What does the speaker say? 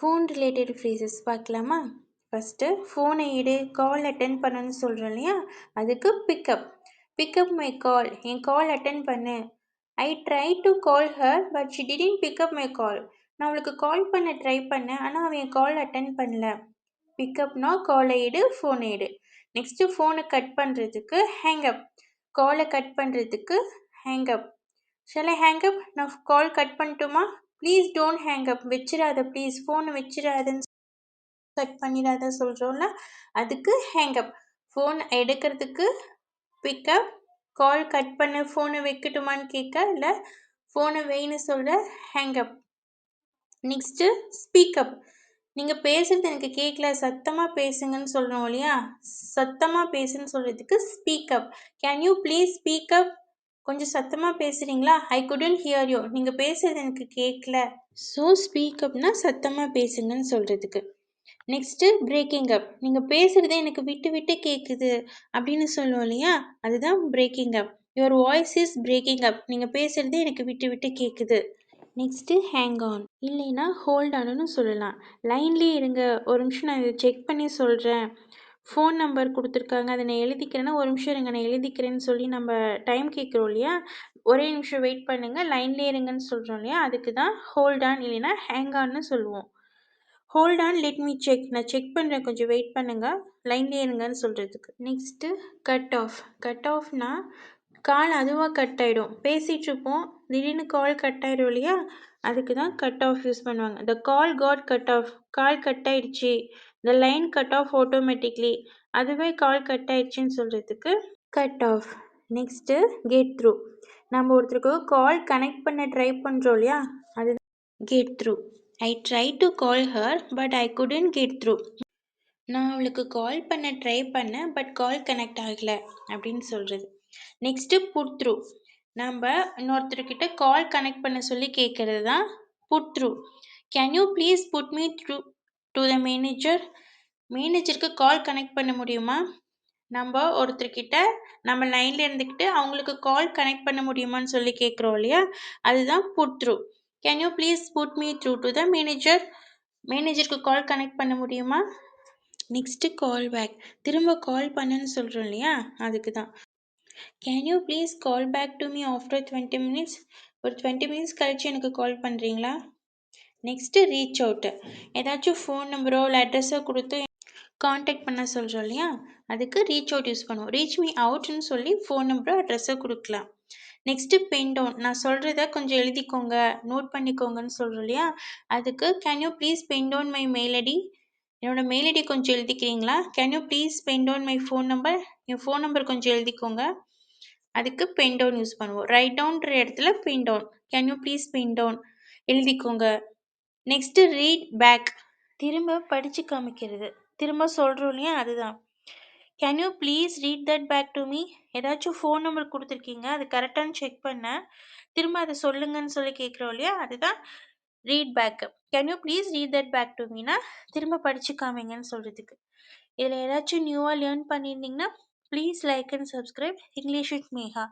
Phone related phrases பார்க்கலாமா? First ஃபோனை எடு, கால் அட்டென்ட் பண்ணணும்னு சொல்கிறோம் இல்லையா? அதுக்கு பிக்கப். பிக்கப் மை கால், என் கால் அட்டென்ட் பண்ணு. I try to call her but she didn't pick up my call. நான் அவளுக்கு கால் பண்ண ட்ரை பண்ணேன், ஆனால் அவன் என் கால் அட்டென்ட் பண்ணல. பிக்கப்னா காலை எடு, ஃபோனை எடு. நெக்ஸ்ட்டு ஃபோனை கட் பண்ணுறதுக்கு ஹேங்கப். காலை கட் பண்ணுறதுக்கு ஹேங்கப். Shall I hang up? நான் கால் கட் பண்ணட்டுமா? Please don't hang up. வச்சிடாத ப்ளீஸ், ஃபோனை வச்சிடாதன்னு கட் பண்ணிடாத சொல்கிறோம்ல, அதுக்கு ஹேங்கப். ஃபோன் எடுக்கிறதுக்கு பிக்கப், கால் கட் பண்ண ஃபோனை வைக்கட்டுமான்னு கேட்க, இல்லை ஃபோனை வைன்னு சொல்கிற ஹேங்கப். Next speak up. நீங்கள் பேசுகிறது எனக்கு கேட்கல, சத்தமாக பேசுங்கன்னு சொல்கிறோம் இல்லையா? சத்தமாக பேசுன்னு சொல்கிறதுக்கு speak up. Can you please speak up? கொஞ்சம் சத்தமாக பேசுகிறீங்களா? ஐ குடன்ட் ஹியர் யூ. நீங்கள் பேசுகிறது எனக்கு கேட்கல. ஸோ ஸ்பீக்கப்னா சத்தமாக பேசுங்கன்னு சொல்கிறதுக்கு. நெக்ஸ்ட்டு பிரேக்கிங் அப். நீங்கள் பேசுகிறதே எனக்கு விட்டு விட்டு கேட்குது அப்படின்னு சொல்லுவோம் இல்லையா? அதுதான் braking up. Your voice is braking அப். நீங்கள் பேசுகிறதே எனக்கு விட்டு விட்டு கேட்குது. நெக்ஸ்ட்டு ஹேங் ஆன், இல்லைன்னா ஹோல்ட் ஆனுன்னு சொல்லலாம். லைன்லேயே இருங்க, ஒரு நிமிஷம் நான் இதை செக் பண்ணி சொல்கிறேன். ஃபோன் நம்பர் கொடுத்துருக்காங்க, அதை நான் எழுதிக்கிறேன்னா ஒரு நிமிஷம் இருங்க நான் எழுதிக்கிறேன்னு சொல்லி நம்ம டைம் கேட்குறோம் இல்லையா? ஒரே நிமிஷம் வெயிட் பண்ணுங்கள், லைன்லேயே இருங்கன்னு சொல்கிறோம் இல்லையா? அதுக்கு தான் ஹோல்ட் ஆன் இல்லைன்னா ஹேங் ஆன்னு சொல்லுவோம். Hold on, let me check. நான் செக் பண்ணுறேன், கொஞ்சம் வெயிட் பண்ணுங்கள், லைன்லேயே இருங்கன்னு சொல்கிறதுக்கு. Next cut off. கட் ஆஃப்னா கால் அதுவாக கட் ஆகிடும். பேசிகிட்ருப்போம், திடீர்னு கால் கட் ஆகிடும் இல்லையா? அதுக்கு தான் கட் ஆஃப் யூஸ் பண்ணுவாங்க. The call got cut off, call cut ஆயிடுச்சு. The line cut off automatically, அதுவே கால் கட் ஆயிடுச்சுன்னு சொல்கிறதுக்கு cut off. Next get through. நம்ம ஒருத்தருக்கு கால் கனெக்ட் பண்ண ட்ரை பண்ணுறோம் இல்லையா? அது get through. I try to call her but I couldn't get through. நான் அவளுக்கு கால் பண்ண ட்ரை பண்ணேன் பட் கால் கனெக்ட் ஆகலை அப்படின்னு சொல்கிறது. Next put through. நம்ம இன்னொருத்தர்கிட்ட கால் கனெக்ட் பண்ண சொல்லி கேட்குறது தான் put through. Can you please put me through to the manager? மேனேஜருக்கு கால் கனெக்ட் பண்ண முடியுமா? நம்ம ஒருத்தர்கிட்ட நம்ம லைனில் இருந்துக்கிட்டு அவங்களுக்கு கால் கனெக்ட் பண்ண முடியுமான்னு சொல்லி கேட்குறோம் இல்லையா? அதுதான் put through. Can you please put me through to the manager? மேனேஜருக்கு கால் கனெக்ட் பண்ண முடியுமா? Next call back. திரும்ப கால் பண்ணுன்னு சொல்கிறோம் இல்லையா? அதுக்கு தான் can you please call back to me after 20 minutes? ஒரு 20 மினிட்ஸ் கழிச்சு எனக்கு கால் பண்ணுறீங்களா? Next reach out. ஏதாச்சும் ஃபோன் நம்பரோ இல்லை அட்ரஸோ கொடுத்து காண்டாக்ட் பண்ண சொல்கிறோம் இல்லையா? அதுக்கு ரீச் அவுட் யூஸ் பண்ணுவோம். ரீச் மீ அவுட்னு சொல்லி ஃபோன் நம்பரோ அட்ரஸோ கொடுக்கலாம். Next pen down. நான் சொல்கிறத கொஞ்சம் எழுதிக்கோங்க, நோட் பண்ணிக்கோங்கன்னு சொல்கிறோம் இல்லையா? அதுக்கு can you please pen down my mail ID? என்னோடய மெயில் ஐடி கொஞ்சம் எழுதிக்கிறீங்களா? Can you please pen down my phone number? என் ஃபோன் நம்பர் கொஞ்சம் எழுதிக்கோங்க. அதுக்கு பென் டவுன் யூஸ் பண்ணுவோம். ரைட் டவுன்ற இடத்துல pen down. Can you please pen down எழுதிக்கோங்க. Next read back. திரும்ப படித்து காமிக்கிறது. திரும்ப சொல்கிறோம் இல்லையா? அதுதான் can you please read that back to me? ஏதாச்சும் ஃபோன் நம்பர் கொடுத்துருக்கீங்க, அது கரெக்டானு செக் பண்ண, திரும்ப அதை சொல்லுங்கன்னு சொல்லி கேட்குறோம் இல்லையா? அதுதான் read back. Can you please read that back to மீனா திரும்ப படித்து காமிங்கன்னு சொல்கிறதுக்கு. இதில் ஏதாச்சும் நியூவாக லேர்ன் பண்ணியிருந்தீங்கன்னா please like and subscribe English with Megha.